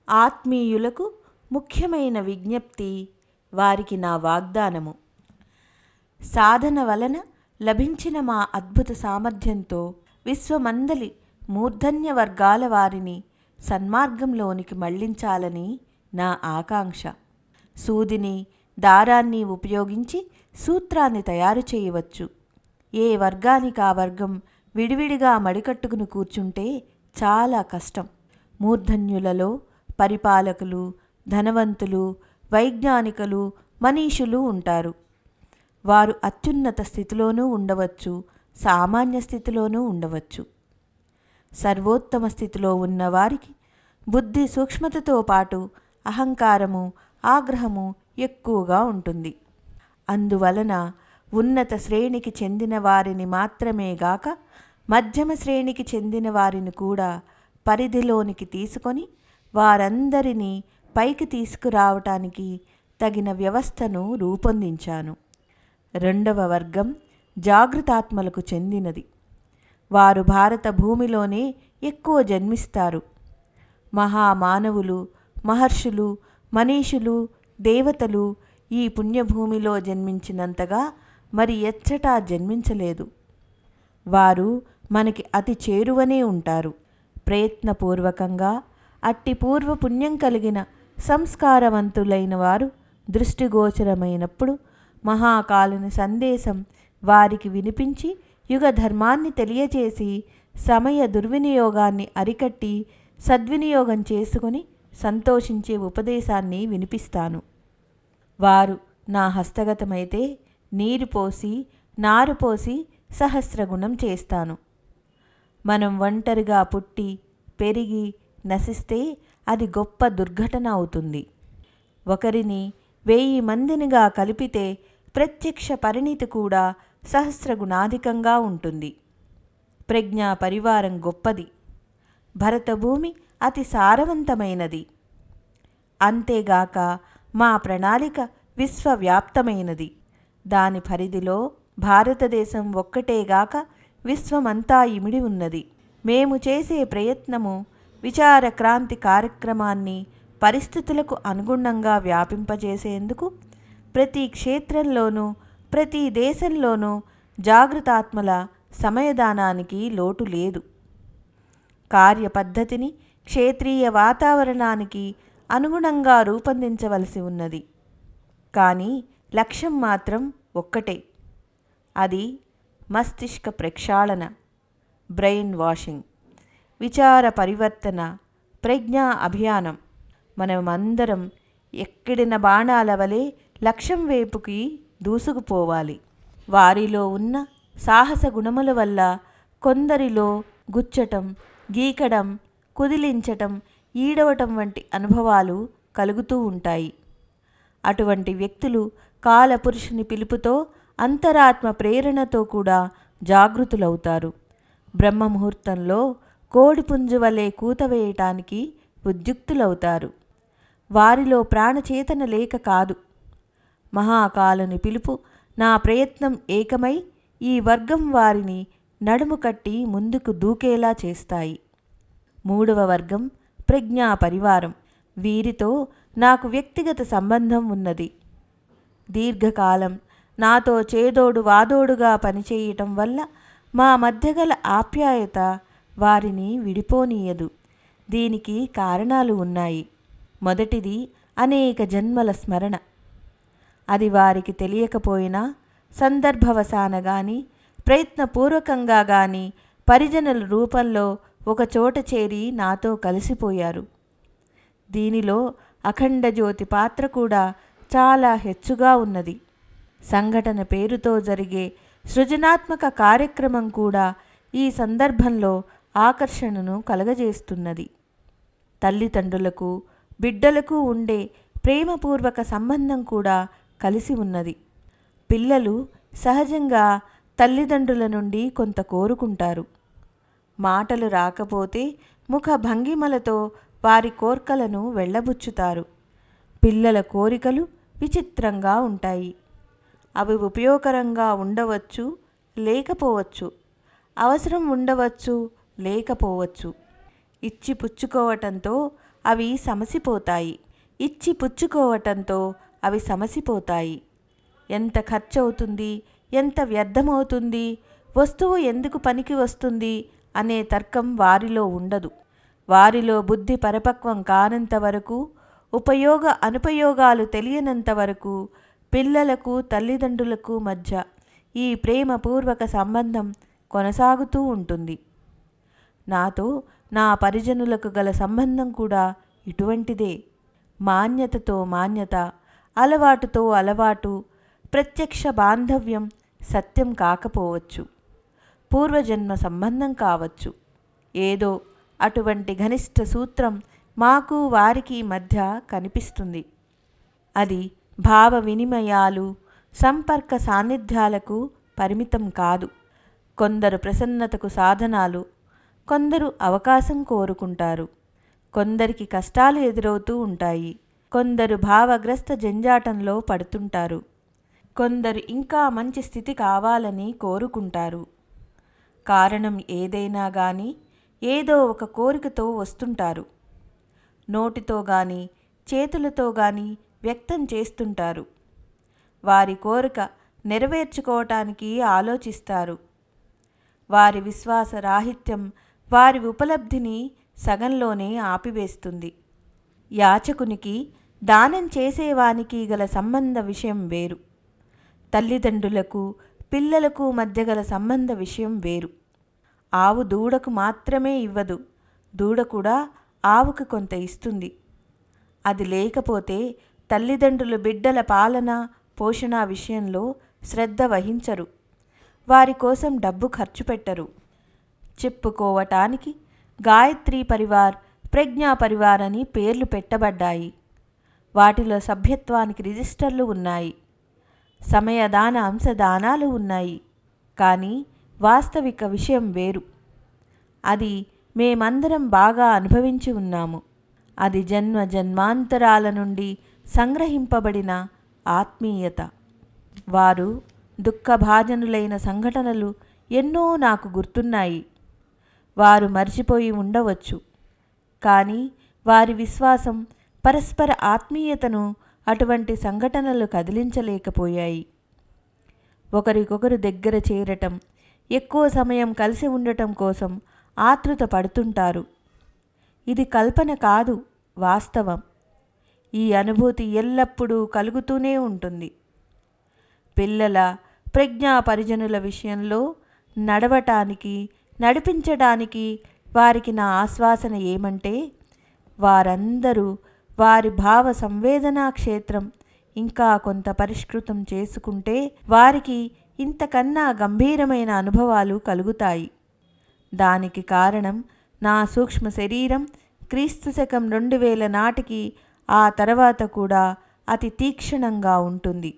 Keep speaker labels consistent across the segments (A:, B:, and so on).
A: ఆత్మీయులకు ముఖ్యమైన విజ్ఞప్తి, వారికి నా వాగ్దానము. సాధన వలన లభించిన మా అద్భుత సామర్థ్యంతో విశ్వమందలి మూర్ధన్య వర్గాల వారిని సన్మార్గంలోనికి మళ్లించాలని నా ఆకాంక్ష. సూదిని, దారాన్ని ఉపయోగించి సూత్రాన్ని తయారు చేయవచ్చు. ఏ వర్గానికి ఆ వర్గం విడివిడిగా మడికట్టుకుని కూర్చుంటే చాలా కష్టం. మూర్ధన్యులలో పరిపాలకులు, ధనవంతులు, వైజ్ఞానికులు, మనీషులు ఉంటారు. వారు అత్యున్నత స్థితిలోనూ ఉండవచ్చు, సామాన్య స్థితిలోనూ ఉండవచ్చు. సర్వోత్తమ స్థితిలో ఉన్నవారికి బుద్ధి సూక్ష్మతతో పాటు అహంకారము, ఆగ్రహము ఎక్కువగా ఉంటుంది. అందువలన ఉన్నత శ్రేణికి చెందిన వారిని మాత్రమే గాక మధ్యమ శ్రేణికి చెందిన వారిని కూడా పరిధిలోనికి తీసుకొని వారందరినీ పైకి తీసుకురావటానికి తగిన వ్యవస్థను రూపొందించాను. రెండవ వర్గం జాగృతాత్మలకు చెందినది. వారు భారత భూమిలోనే ఎక్కువ జన్మిస్తారు. మహామానవులు, మహర్షులు, మనీషులు, దేవతలు ఈ పుణ్యభూమిలో జన్మించినంతగా మరి ఎచ్చటా జన్మించలేదు. వారు మనకి అతి చేరువనే ఉంటారు. ప్రయత్నపూర్వకంగా అట్టి పూర్వపుణ్యం కలిగిన సంస్కారవంతులైన వారు దృష్టిగోచరమైనప్పుడు మహాకాలుని సందేశం వారికి వినిపించి యుగ ధర్మాన్ని తెలియచేసి సమయ దుర్వినియోగాన్ని అరికట్టి సద్వినియోగం చేసుకుని సంతోషించే ఉపదేశాన్ని వినిపిస్తాను. వారు నా హస్తగతమైతే నీరు పోసి నారు పోసి సహస్రగుణం చేస్తాను. మనం ఒంటరిగా పుట్టి పెరిగి నశిస్తే అది గొప్ప దుర్ఘటన అవుతుంది. ఒకరిని 1000 మందినిగా కలిపితే ప్రత్యక్ష పరిణితి కూడా సహస్రగుణాధికంగా ఉంటుంది. ప్రజ్ఞా పరివారం గొప్పది. భరతభూమి అతి సారవంతమైనది. అంతేగాక మా ప్రణాళిక విశ్వవ్యాప్తమైనది. దాని పరిధిలో భారతదేశం ఒక్కటేగాక విశ్వమంతా ఇమిడి ఉన్నది. మేము చేసే ప్రయత్నము విచార క్రాంతి కార్యక్రమాన్ని పరిస్థితులకు అనుగుణంగా వ్యాపింపజేసేందుకు ప్రతి క్షేత్రంలోనూ ప్రతి దేశంలోనూ జాగృతాత్మల సమయదానానికి లోటు లేదు. కార్యపద్ధతిని క్షేత్రీయ వాతావరణానికి అనుగుణంగా రూపొందించవలసి ఉన్నది. కానీ లక్ష్యం మాత్రం ఒక్కటే. అది మస్తిష్క ప్రక్షాళన, బ్రెయిన్ వాషింగ్, విచార పరివర్తన, ప్రజ్ఞా అభియానం. మనమందరం ఎక్కిడిన బాణాల వలె లక్ష్యం వైపుకి దూసుకుపోవాలి. వారిలో ఉన్న సాహస గుణముల వల్ల కొందరిలో గుచ్చటం, గీకడం, కుదిలించటం, ఈడవటం వంటి అనుభవాలు కలుగుతూ ఉంటాయి. అటువంటి వ్యక్తులు కాలపురుషుని పిలుపుతో అంతరాత్మ ప్రేరణతో కూడా జాగృతులవుతారు. బ్రహ్మముహూర్తంలో కోడిపుంజు వలె కూత వేయటానికి ఉద్యుక్తులవుతారు. వారిలో ప్రాణచేతన లేక కాదు. మహాకాలుని పిలుపు, నా ప్రయత్నం ఏకమై ఈ వర్గం వారిని నడుము కట్టి ముందుకు దూకేలా చేస్తాయి. మూడవ వర్గం ప్రజ్ఞా పరివారం. వీరితో నాకు వ్యక్తిగత సంబంధం ఉన్నది. దీర్ఘకాలం నాతో చేదోడు వాదోడుగా పనిచేయటం వల్ల మా మధ్య గల ఆప్యాయత వారిని విడిపోనీయదు. దీనికి కారణాలు ఉన్నాయి. మొదటిది అనేక జన్మల స్మరణ. అది వారికి తెలియకపోయినా సందర్భవశాన గాని ప్రయత్నపూర్వకంగా గాని పరిజనుల రూపంలో ఒక చోట చేరి నాతో కలిసిపోయారు. దీనిలో అఖండ జ్యోతి పాత్ర కూడా చాలా హెచ్చుగా ఉన్నది. సంఘటన పేరుతో జరిగే సృజనాత్మక కార్యక్రమం కూడా ఈ సందర్భంలో ఆకర్షణను కలగజేస్తున్నది. తల్లిదండ్రులకు బిడ్డలకు ఉండే ప్రేమపూర్వక సంబంధం కూడా కలిసి ఉన్నది. పిల్లలు సహజంగా తల్లిదండ్రుల నుండి కొంత కోరుకుంటారు. మాటలు రాకపోతే ముఖ భంగిమలతో వారి కోర్కలను వెళ్ళబుచ్చుతారు. పిల్లల కోరికలు విచిత్రంగా ఉంటాయి. అవి ఉపయోగకరంగా ఉండవచ్చు, లేకపోవచ్చు. అవసరం ఉండవచ్చు, లేకపోవచ్చు. ఇచ్చి పుచ్చుకోవటంతో అవి సమసిపోతాయి. ఇచ్చి పుచ్చుకోవటంతో అవి సమసిపోతాయి. ఎంత ఖర్చవుతుంది, ఎంత వ్యర్థమవుతుంది, వస్తువు ఎందుకు పనికి వస్తుంది అనే తర్కం వారిలో ఉండదు. వారిలో బుద్ధి పరిపక్వం కానంత వరకు, ఉపయోగ అనుపయోగాలు తెలియనంత వరకు పిల్లలకు తల్లిదండ్రులకు మధ్య ఈ ప్రేమపూర్వక సంబంధం కొనసాగుతూ ఉంటుంది. నాతో నా పరిజనులకు గల సంబంధం కూడా ఇటువంటిదే. మాన్యతతో మాన్యత, అలవాటుతో అలవాటు, ప్రత్యక్ష బాంధవ్యం సత్యం కాకపోవచ్చు, పూర్వజన్మ సంబంధం కావచ్చు. ఏదో అటువంటి ఘనిష్ట సూత్రం మాకు వారికి మధ్య కనిపిస్తుంది. అది భావ వినిమయాలు, సంపర్క సాన్నిధ్యాలకు పరిమితం కాదు. కొందరు ప్రసన్నతకు సాధనాలు, కొందరు అవకాశం కోరుకుంటారు. కొందరికి కష్టాలు ఎదురవుతూ ఉంటాయి. కొందరు భావగ్రస్త జంజాటంలో పడుతుంటారు. కొందరు ఇంకా మంచి స్థితి కావాలని కోరుకుంటారు. కారణం ఏదైనా కానీ ఏదో ఒక కోరికతో వస్తుంటారు. నోటితో కానీ చేతులతో కానీ వ్యక్తం చేస్తుంటారు. వారి కోరిక నెరవేర్చుకోవటానికి ఆలోచిస్తారు. వారి విశ్వాస రాహిత్యం వారి ఉపలబ్ధిని సగంలోనే ఆపివేస్తుంది. యాచకునికి దానం చేసేవానికి గల సంబంధ విషయం వేరు. తల్లిదండ్రులకు పిల్లలకు మధ్య గల సంబంధ విషయం వేరు. ఆవు దూడకు మాత్రమే ఇవ్వదు, దూడ కూడా ఆవుకు కొంత ఇస్తుంది. అది లేకపోతే తల్లిదండ్రులు బిడ్డల పాలన పోషణ విషయంలో శ్రద్ధ వహించరు. వారి కోసం డబ్బు ఖర్చు పెట్టరు. చెప్పుకోవటానికి గాయత్రి పరివార్, ప్రజ్ఞా పరివార్ అని పేర్లు పెట్టబడ్డాయి. వాటిలో సభ్యత్వానికి రిజిస్టర్లు ఉన్నాయి. సమయదాన అంశదానాలు ఉన్నాయి. కానీ వాస్తవిక విషయం వేరు. అది మేమందరం బాగా అనుభవించి ఉన్నాము. అది జన్మ జన్మాంతరాల నుండి సంగ్రహింపబడిన ఆత్మీయత. వారు దుఃఖభాజనులైన సంఘటనలు ఎన్నో నాకు గుర్తున్నాయి. వారు మర్చిపోయి ఉండవచ్చు. కానీ వారి విశ్వాసం, పరస్పర ఆత్మీయతను అటువంటి సంఘటనలు కదిలించలేకపోయాయి. ఒకరికొకరు దగ్గర చేరటం, ఎక్కువ సమయం కలిసి ఉండటం కోసం ఆతృత పడుతుంటారు. ఇది కల్పన కాదు, వాస్తవం. ఈ అనుభూతి ఎల్లప్పుడూ కలుగుతూనే ఉంటుంది. పిల్లల, ప్రజ్ఞా పరిజనుల విషయంలో నడవటానికి, నడిపించడానికి వారికి నా ఆశ్వాసన ఏమంటే, వారందరూ వారి భావ సంవేదనా క్షేత్రం ఇంకా కొంత పరిష్కృతం చేసుకుంటే వారికి ఇంతకన్నా గంభీరమైన అనుభవాలు కలుగుతాయి. దానికి కారణం నా సూక్ష్మ శరీరం క్రీస్తు శకం 2000 నాటికి ఆ తర్వాత కూడా అతి తీక్షణంగా ఉంటుంది.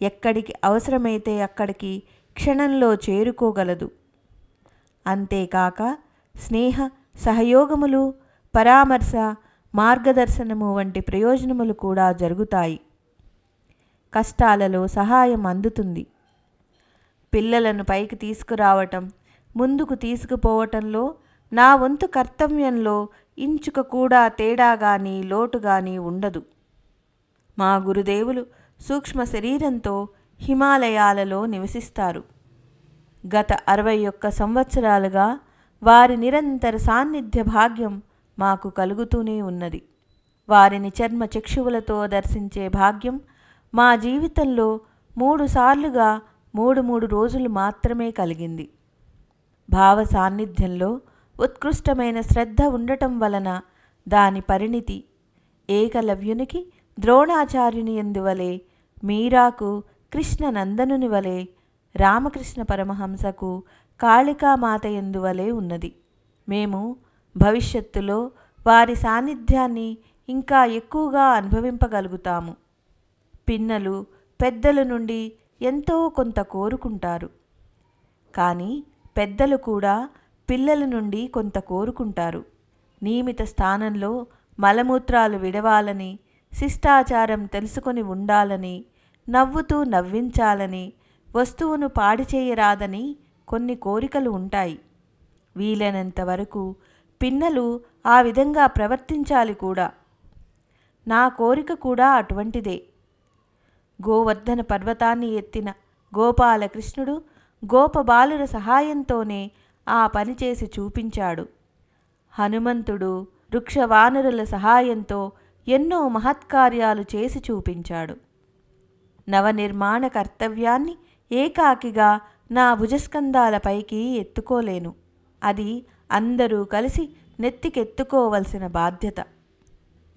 A: ఎక్కడికి అవసరమైతే అక్కడికి క్షణంలో చేరుకోగలదు. అంతేకాక స్నేహ, సహయోగములు, పరామర్శ, మార్గదర్శనము వంటి ప్రయోజనములు కూడా జరుగుతాయి. కష్టాలలో సహాయం అందుతుంది. పిల్లలను పైకి తీసుకురావటం, ముందుకు తీసుకుపోవటంలో నా వంతు కర్తవ్యంలో ఇంచుక కూడా తేడా కానీ లోటు కానీ ఉండదు. మా గురుదేవులు సూక్ష్మ శరీరంతో హిమాలయాలలో నివసిస్తారు. గత 61 సంవత్సరాలుగా వారి నిరంతర సాన్నిధ్య భాగ్యం మాకు కలుగుతూనే ఉన్నది. వారిని చర్మ చక్షువులతో దర్శించే భాగ్యం మా జీవితంలో 3 సార్లుగా 3 రోజులు మాత్రమే కలిగింది. భావ సాన్నిధ్యంలో ఉత్కృష్టమైన శ్రద్ధ ఉండటం వలన దాని పరిణితి ఏకలవ్యునికి ద్రోణాచార్యుని ఎందువలే, మీరాకు కృష్ణ నందనుని వలె, రామకృష్ణ పరమహంసకు కాళికామాత ఎందువలే ఉన్నది. మేము భవిష్యత్తులో వారి సాన్నిధ్యాన్ని ఇంకా ఎక్కువగా అనుభవింపగలుగుతాము. పిన్నలు పెద్దల నుండి ఎంతో కొంత కోరుకుంటారు. కానీ పెద్దలు కూడా పిల్లల నుండి కొంత కోరుకుంటారు. నియమిత స్థానంలో మలమూత్రాలు విడవాలని, శిష్టాచారం తెలుసుకొని ఉండాలని, నవ్వుతూ నవ్వించాలని, వస్తువును పాడి చేయరాదని కొన్ని కోరికలు ఉంటాయి. వీలైనంత వరకు పిన్నలు ఆ విధంగా ప్రవర్తించాలి కూడా. నా కోరిక కూడా అటువంటిదే. గోవర్ధన పర్వతాన్ని ఎత్తిన గోపాలకృష్ణుడు గోపబాలుర సహాయంతోనే ఆ పని చేసి చూపించాడు. హనుమంతుడు వృక్షవానరుల సహాయంతో ఎన్నో మహత్కార్యాలు చేసి చూపించాడు. నవనిర్మాణ కర్తవ్యాన్ని ఏకాకిగా నా భుజస్కంధాలపైకి ఎత్తుకోలేను. అది అందరూ కలిసి నెత్తికెత్తుకోవలసిన బాధ్యత.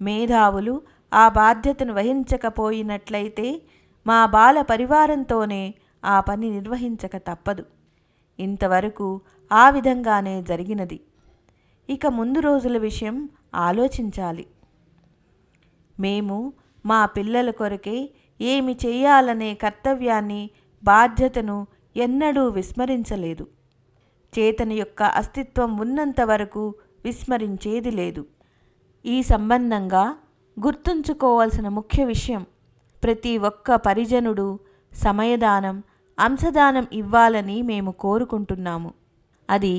A: మేధావులు ఆ బాధ్యతను వహించకపోయినట్లయితే మా బాల పరివారంతోనే ఆ పని నిర్వహించక తప్పదు. ఇంతవరకు ఆ విధంగానే జరిగినది. ఇక ముందు రోజుల విషయం ఆలోచించాలి. మేము మా పిల్లల కొరకే ఏమి చేయాలనే కర్తవ్యాన్ని, బాధ్యతను ఎన్నడూ విస్మరించలేదు. చేతన యొక్క అస్తిత్వం ఉన్నంత వరకు విస్మరించేది లేదు. ఈ సంబంధంగా గుర్తుంచుకోవాల్సిన ముఖ్య విషయం, ప్రతి ఒక్క పరిజనుడు సమయదానం, అంశదానం ఇవ్వాలని మేము కోరుకుంటున్నాము. అది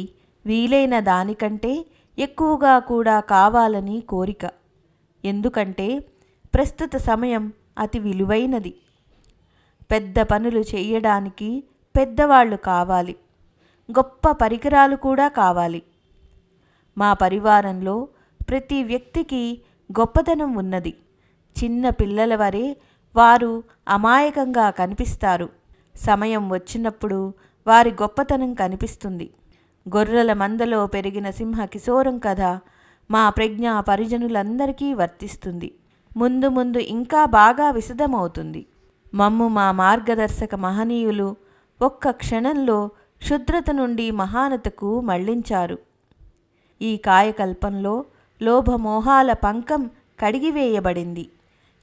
A: వీలైన దానికంటే ఎక్కువగా కూడా కావాలని కోరిక. ఎందుకంటే ప్రస్తుత సమయం అతి విలువైనది. పెద్ద పనులు చేయడానికి పెద్దవాళ్ళు కావాలి, గొప్ప పరికరాలు కూడా కావాలి. మా పరివారంలో ప్రతి వ్యక్తికి గొప్పతనం ఉన్నది. చిన్న పిల్లల వరే వారు అమాయకంగా కనిపిస్తారు. సమయం వచ్చినప్పుడు వారి గొప్పతనం కనిపిస్తుంది. గొర్రెల మందలో పెరిగిన సింహ కిశోరం కథ మా ప్రజ్ఞా పరిజనులందరికీ వర్తిస్తుంది. ముందు ముందు ఇంకా బాగా విశదమవుతుంది. మమ్ము మా మార్గదర్శక మహనీయులు ఒక్క క్షణంలో క్షుద్రత నుండి మహానతకు మళ్లించారు. ఈ కాయకల్పంలో లోభమోహాల పంకం కడిగివేయబడింది.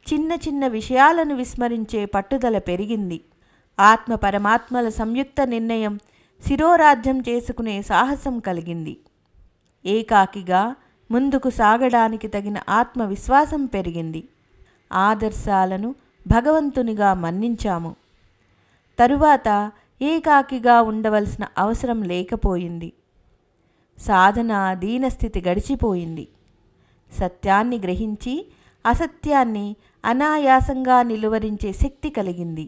A: చిన్న చిన్న విషయాలను విస్మరించే పట్టుదల పెరిగింది. ఆత్మ పరమాత్మల సంయుక్త నిర్ణయం శిరోరాజ్యం చేసుకునే సాహసం కలిగింది. ఏకాకిగా ముందుకు సాగడానికి తగిన ఆత్మవిశ్వాసం పెరిగింది. ఆదర్శాలను భగవంతునిగా మన్నించాము. తరువాత ఏకాకిగా ఉండవలసిన అవసరం లేకపోయింది. సాధన దీనస్థితి గడిచిపోయింది. సత్యాన్ని గ్రహించి అసత్యాన్ని అనాయాసంగా నిలువరించే శక్తి కలిగింది.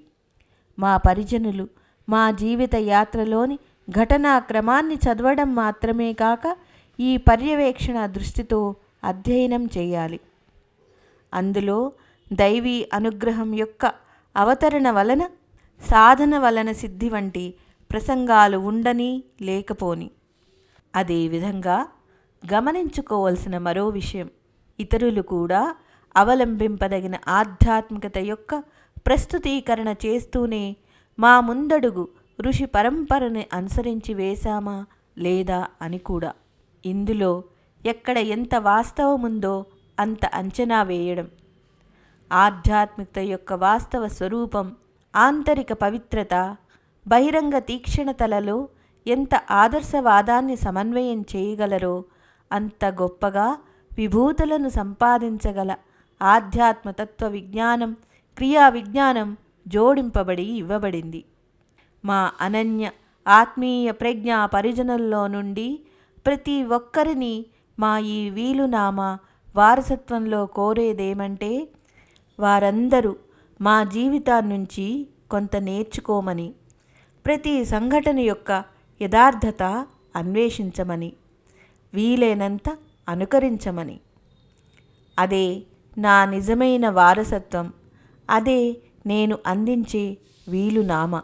A: మా పరిజనులు మా జీవిత యాత్రలోని ఘటనాక్రమాన్ని చదవడం మాత్రమే కాక ఈ పర్యవేక్షణ దృష్టితో అధ్యయనం చేయాలి. అందులో దైవీ అనుగ్రహం యొక్క అవతరణ వలన, సాధన వలన సిద్ధి వంటి ప్రసంగాలు ఉండని లేకపోని. అదేవిధంగా గమనించుకోవలసిన మరో విషయం, ఇతరులు కూడా అవలంబింపదగిన ఆధ్యాత్మికత యొక్క ప్రస్తుతీకరణ చేస్తూనే మా ముందడుగు ఋషి పరంపరని అనుసరించి వేశామా లేదా అని కూడా. ఇందులో ఎక్కడ ఎంత వాస్తవముందో అంత అంచనా వేయడం. ఆధ్యాత్మికత యొక్క వాస్తవ స్వరూపం, ఆంతరిక పవిత్రత, బహిరంగ తీక్షణతలలో ఎంత ఆదర్శవాదాన్ని సమన్వయం చేయగలరో అంత గొప్పగా విభూతులను సంపాదించగల ఆధ్యాత్మతత్వ విజ్ఞానం, క్రియా విజ్ఞానం జోడింపబడి ఇవ్వబడింది. మా అనన్య ఆత్మీయ ప్రజ్ఞా పరిజనుల్లో నుండి ప్రతి ఒక్కరిని మా ఈ వీలునామా వారసత్వంలో కోరేదేమంటే, వారందరూ మా జీవితాన్నించి కొంత నేర్చుకోమని, ప్రతి సంఘటన యొక్క యథార్థత అన్వేషించమని, వీలైనంత అనుకరించమని. అదే నా నిజమైన వారసత్వం, అదే నేను అందించే వీలునామా.